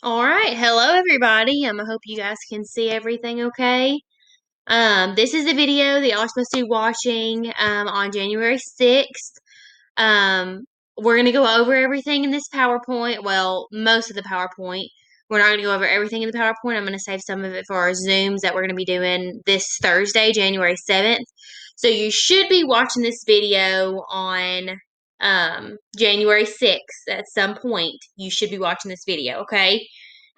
All right. Hello, everybody. I hope you guys can see everything okay. This is the video that y'all are supposed to be watching on January 6th. Um, we're going to go over everything in this PowerPoint. Well, most of the PowerPoint. We're not going to go over everything in the PowerPoint. I'm going to save some of it for our Zooms that we're going to be doing this Thursday, January 7th. So you should be watching this video on January 6th at some point. You should be watching this video, okay?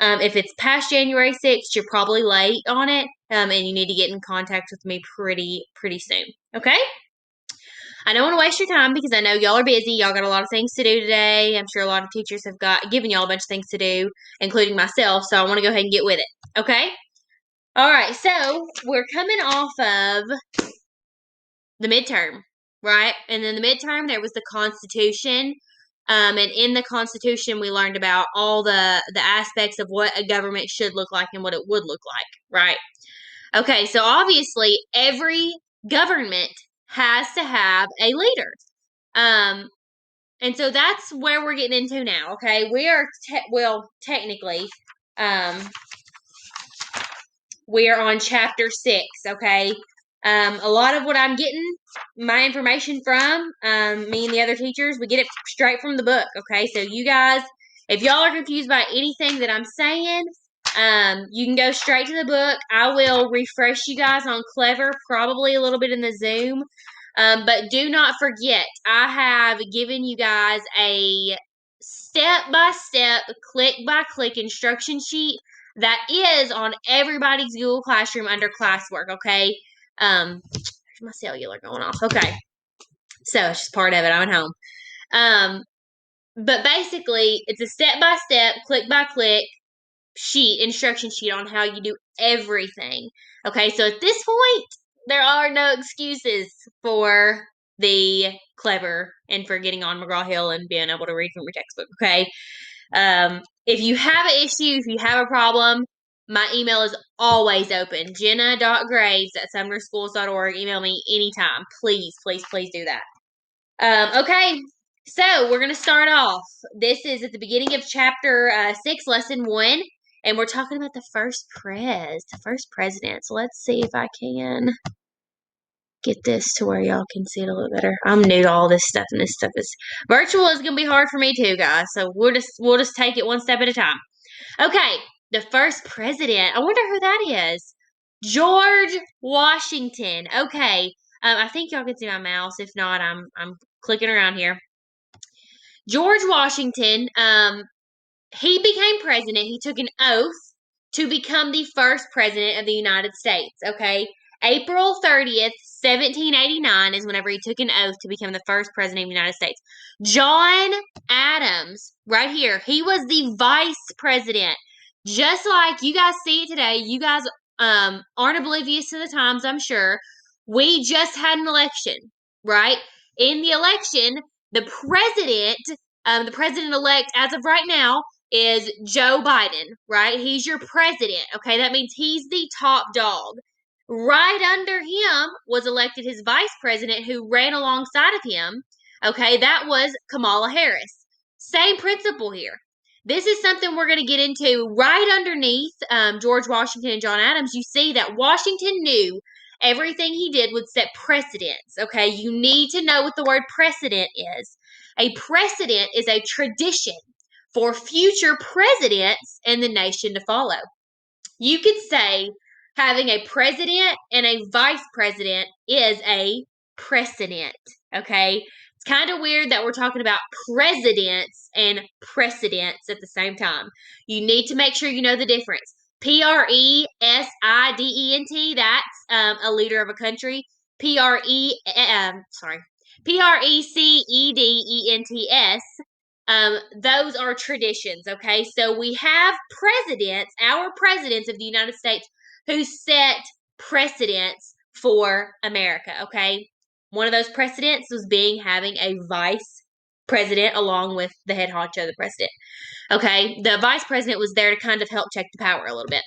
If it's past January 6th, you're probably late on it, and you need to get in contact with me pretty soon, okay? I don't want to waste your time because I know y'all are busy. Y'all got a lot of things to do today. I'm sure a lot of teachers have given y'all a bunch of things to do, including myself. So I want to go ahead and get with it. Okay? All right. So we're coming off of the midterm, right? And then the midterm, there was the Constitution. And in the Constitution, we learned about all the aspects of what a government should look like and what it would look like, right? Okay, so obviously every government has to have a leader. Um, and so that's where we're getting into now, okay? We are, technically, um, we are on chapter 6, okay? A lot of what I'm getting my information from, me and the other teachers, we get it straight from the book, okay? So you guys, if y'all are confused by anything that I'm saying, you can go straight to the book. I will refresh you guys on Clever, probably a little bit in the Zoom. But do not forget, I have given you guys a step-by-step, click-by-click instruction sheet that is on everybody's Google Classroom under classwork, okay? There's my cellular going off. Okay. So it's just part of it. I'm at home. But basically, it's a step-by-step, click-by-click instruction sheet on how you do everything. Okay, so at this point, there are no excuses for the Clever and for getting on McGraw-Hill and being able to read from your textbook. Okay, if you have an issue, if you have a problem, my email is always open. Jenna.graves@sumnerschools.org. Email me anytime. Please do that. Okay, so we're going to start off. This is at the beginning of chapter 6, lesson 1, and we're talking about the first president. So let's see if I can get this to where y'all can see it a little better. I'm new to all this stuff, and this stuff is virtual is going to be hard for me too, guys. So we'll just take it one step at a time. Okay, the first president. I wonder who that is. George Washington. Okay, I think y'all can see my mouse. If not, I'm clicking around here. George Washington, he became president. He took an oath to become the first president of the United States. Okay, April 30th, 1789 is whenever he took an oath to become the first president of the United States. John Adams, right here, he was the vice president. Just like you guys see it today, you guys aren't oblivious to the times, I'm sure. We just had an election, right? In the election, the president elect as of right now is Joe Biden, right? He's your president, okay? That means he's the top dog. Right under him was elected his vice president who ran alongside of him, okay? That was Kamala Harris. Same principle here. This is something we're going to get into right underneath George Washington and John Adams. You see that Washington knew everything he did would set precedents, okay? You need to know what the word precedent is. A precedent is a tradition for future presidents and the nation to follow. You could say having a president and a vice president is a precedent, okay? It's kind of weird that we're talking about presidents and precedents at the same time. You need to make sure you know the difference. President, that's a leader of a country. Precedents, those are traditions, okay? So we have presidents, our presidents of the United States, who set precedents for America, okay? One of those precedents was having a vice president along with the head honcho, the president. Okay, the vice president was there to kind of help check the power a little bit.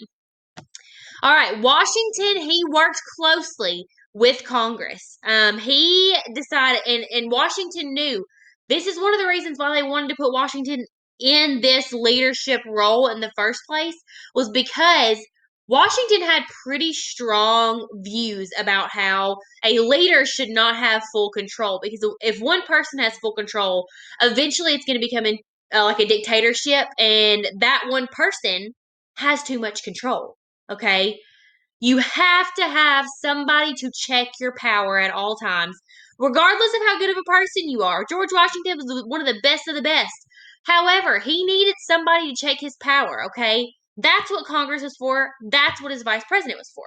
All right, Washington, he worked closely with Congress. He decided, and Washington knew this is one of the reasons why they wanted to put Washington in this leadership role in the first place was because Washington had pretty strong views about how a leader should not have full control. Because if one person has full control, eventually it's going to become like a dictatorship, and that one person has too much control. Okay, you have to have somebody to check your power at all times, regardless of how good of a person you are. George Washington was one of the best of the best. However, he needed somebody to check his power, okay? That's what Congress was for. That's what his vice president was for.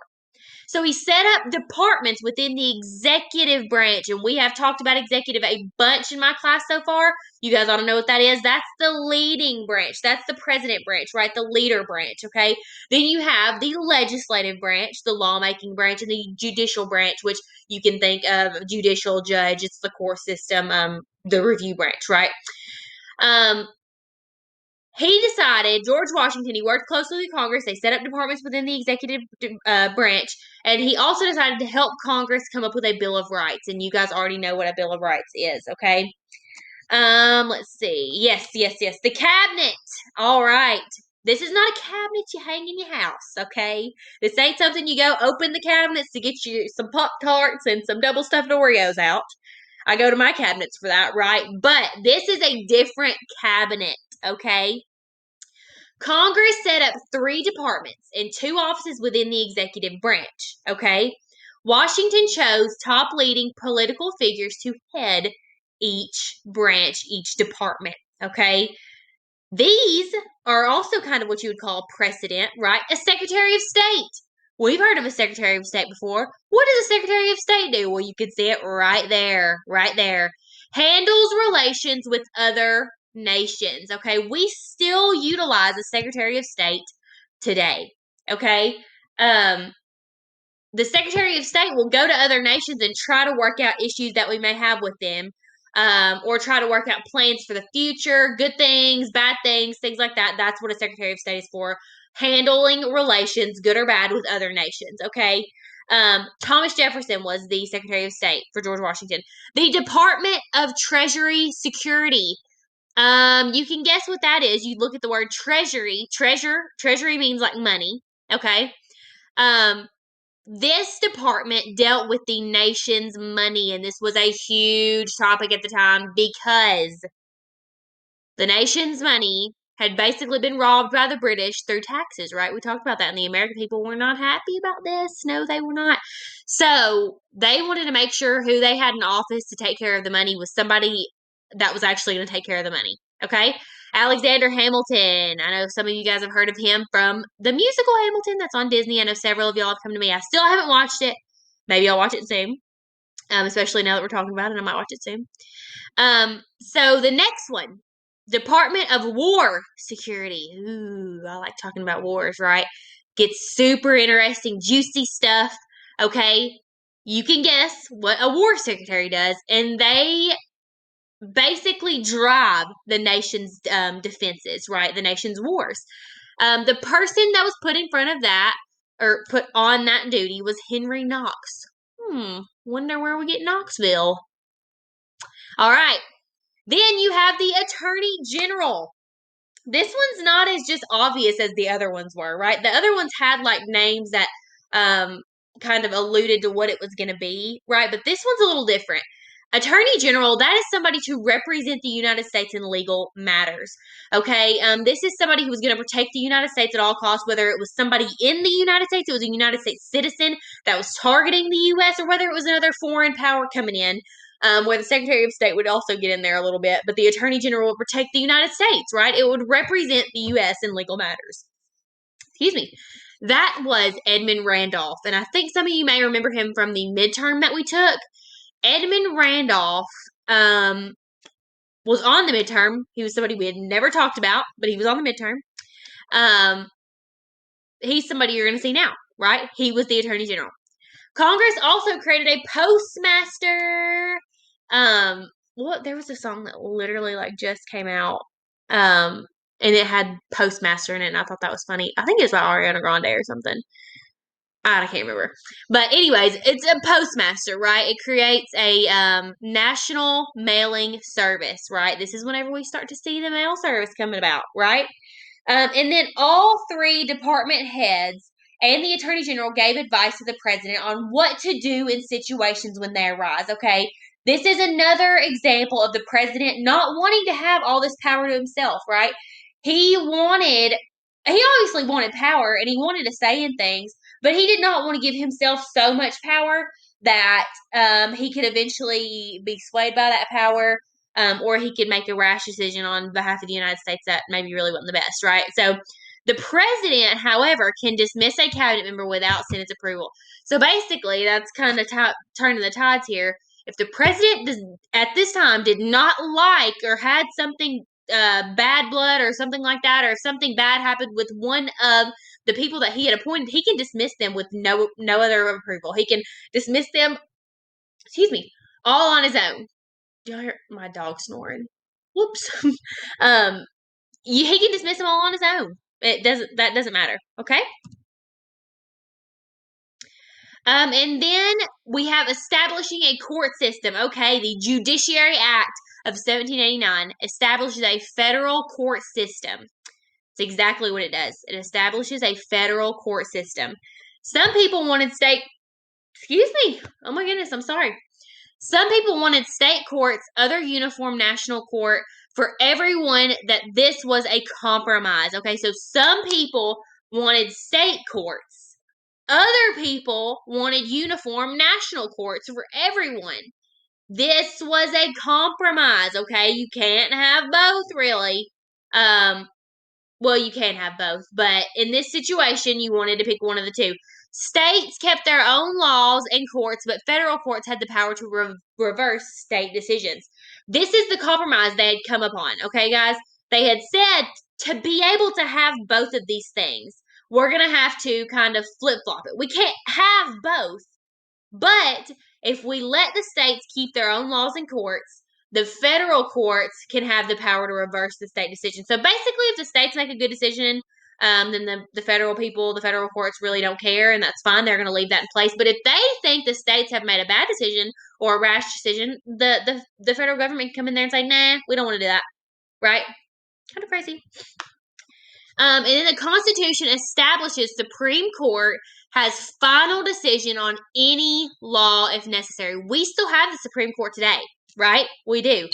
So he set up departments within the executive branch, and we have talked about executive a bunch in my class so far. You guys ought to know what that is. That's the leading branch. That's the president branch, right? The leader branch, okay? Then you have the legislative branch, the lawmaking branch, and the judicial branch, which you can think of judicial judge. It's the court system, the review branch, right? Um, he decided, George Washington, he worked closely with Congress. They set up departments within the executive branch. And he also decided to help Congress come up with a Bill of Rights. And you guys already know what a Bill of Rights is, okay? Let's see. Yes, yes, yes. The cabinet. All right. This is not a cabinet you hang in your house, okay? This ain't something you go open the cabinets to get you some Pop-Tarts and some double stuffed Oreos out. I go to my cabinets for that, right? But this is a different cabinet, okay? Congress set up 3 departments and 2 offices within the executive branch, okay? Washington chose top leading political figures to head each branch, each department, okay? These are also kind of what you would call precedent, right? A Secretary of State. We've heard of a Secretary of State before. What does a Secretary of State do? Well, you can see it right there, right there. Handles relations with other nations. Okay, we still utilize a Secretary of State today. Okay, um, the Secretary of State will go to other nations and try to work out issues that we may have with them, or try to work out plans for the future, good things, bad things like that. That's what a Secretary of State is for. Handling relations, good or bad, with other nations. Okay. Thomas Jefferson was the Secretary of State for George Washington. The Department of Treasury Security. You can guess what that is. You look at the word treasury. Treasury means like money. Okay. Um, this department dealt with the nation's money, and this was a huge topic at the time because the nation's money had basically been robbed by the British through taxes, right? We talked about that, and the American people were not happy about this. No, they were not. So they wanted to make sure who they had in office to take care of the money was somebody that was actually going to take care of the money. Okay? Alexander Hamilton. I know some of you guys have heard of him from the musical Hamilton that's on Disney. I know several of y'all have come to me. I still haven't watched it. Maybe I'll watch it soon. Especially now that we're talking about it, I might watch it soon. So the next one, Department of War Security. Ooh, I like talking about wars, right? Gets super interesting, juicy stuff. Okay, you can guess what a war secretary does, and they basically drive the nation's defenses, right? The nation's wars. The person that was put in front of that, or put on that duty, was Henry Knox. Wonder where we get Knoxville. All right. Then you have the Attorney General. This one's not as just obvious as the other ones were, right? The other ones had like names that kind of alluded to what it was going to be, right? But this one's a little different. Attorney General, that is somebody to represent the United States in legal matters. Okay, this is somebody who was going to protect the United States at all costs, whether it was somebody in the United States, it was a United States citizen that was targeting the U.S., or whether it was another foreign power coming in. Where the Secretary of State would also get in there a little bit, but the Attorney General would protect the United States, right? It would represent the U.S. in legal matters. Excuse me. That was Edmund Randolph, and I think some of you may remember him from the midterm that we took. Edmund Randolph was on the midterm. He was somebody we had never talked about, but he was on the midterm. He's somebody you're going to see now, right? He was the Attorney General. Congress also created a postmaster. There was a song that literally like just came out. And it had postmaster in it, and I thought that was funny. I think it was by Ariana Grande or something. I can't remember. But anyways, it's a postmaster, right? It creates a national mailing service, right? This is whenever we start to see the mail service coming about, right? And then all three department heads and the attorney general gave advice to the president on what to do in situations when they arise. Okay. This is another example of the president not wanting to have all this power to himself, right? He obviously wanted power and he wanted to say in things, but he did not want to give himself so much power that he could eventually be swayed by that power, or he could make a rash decision on behalf of the United States that maybe really wasn't the best, right? So the president, however, can dismiss a cabinet member without Senate's approval. So basically, that's kind of turning the tides here. If the president at this time did not like or had something bad blood or something like that, or if something bad happened with one of the people that he had appointed, he can dismiss them with no other approval. He can dismiss them, excuse me, all on his own. Do y'all hear my dog snoring? Whoops. um, he can dismiss them all on his own. That doesn't matter. Okay. And then we have establishing a court system. Okay, the Judiciary Act of 1789 establishes a federal court system. It's exactly what it does. It establishes a federal court system. Some people wanted state. Excuse me. Oh my goodness. I'm sorry. Some people wanted state courts, other uniform national court for everyone, that this was a compromise. Okay, so some people wanted state courts. Other people wanted uniform national courts for everyone. This was a compromise, okay? You can't have both, really. Well, you can have both, but in this situation, you wanted to pick one of the two. States kept their own laws and courts, but federal courts had the power to reverse state decisions. This is the compromise they had come upon, okay, guys? They had said to be able to have both of these things, we're going to have to kind of flip flop it. We can't have both, but if we let the states keep their own laws and courts, the federal courts can have the power to reverse the state decision. So basically, if the states make a good decision, then the federal people, the federal courts really don't care, and that's fine. They're going to leave that in place. But if they think the states have made a bad decision or a rash decision, the federal government can come in there and say, nah, we don't want to do that. Right? Kind of crazy. And then the Constitution establishes Supreme Court has final decision on any law if necessary. We still have the Supreme Court today, right? We do.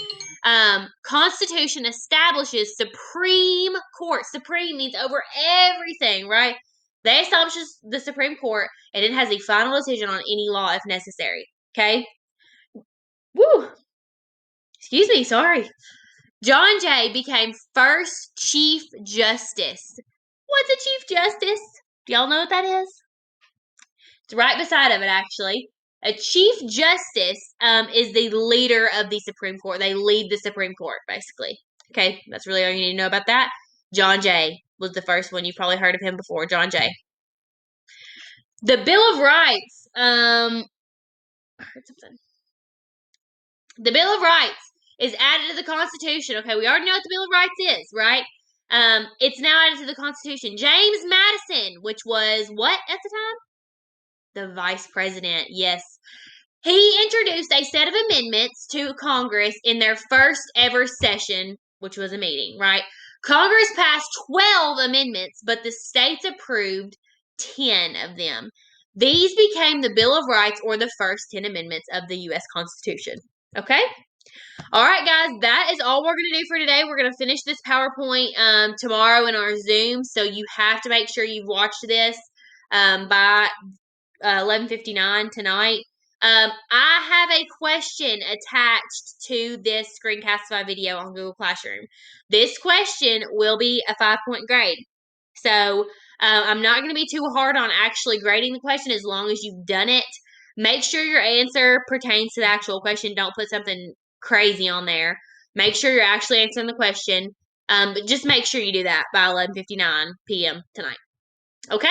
Constitution establishes Supreme Court. Supreme means over everything, right? They establishes the Supreme Court, and it has a final decision on any law if necessary. Okay? Woo! Excuse me, sorry. John Jay became first Chief Justice. What's a Chief Justice? Do y'all know what that is? It's right beside of it, actually. A Chief Justice is the leader of the Supreme Court. They lead the Supreme Court, basically. Okay, that's really all you need to know about that. John Jay was the first one. You've probably heard of him before, John Jay. The Bill of Rights. I heard something. The Bill of Rights is added to the Constitution. Okay, we already know what the Bill of Rights is, right? It's now added to the Constitution. James Madison, which was what at the time? The vice president, yes. He introduced a set of amendments to Congress in their first ever session, which was a meeting, right? Congress passed 12 amendments, but the states approved 10 of them. These became the Bill of Rights, or the first 10 amendments of the U.S. Constitution. Okay? All right, guys, that is all we're going to do for today. We're going to finish this PowerPoint tomorrow in our Zoom, so you have to make sure you've watched this by 11:59 tonight. I have a question attached to this Screencastify video on Google Classroom. This question will be a 5-point grade. So I'm not going to be too hard on actually grading the question as long as you've done it. Make sure your answer pertains to the actual question. Don't put something crazy on there. Make sure you're actually answering the question. But just make sure you do that by 11:59 p.m. tonight. Okay?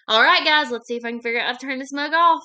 All right, guys. Let's see if I can figure out how to turn this mug off.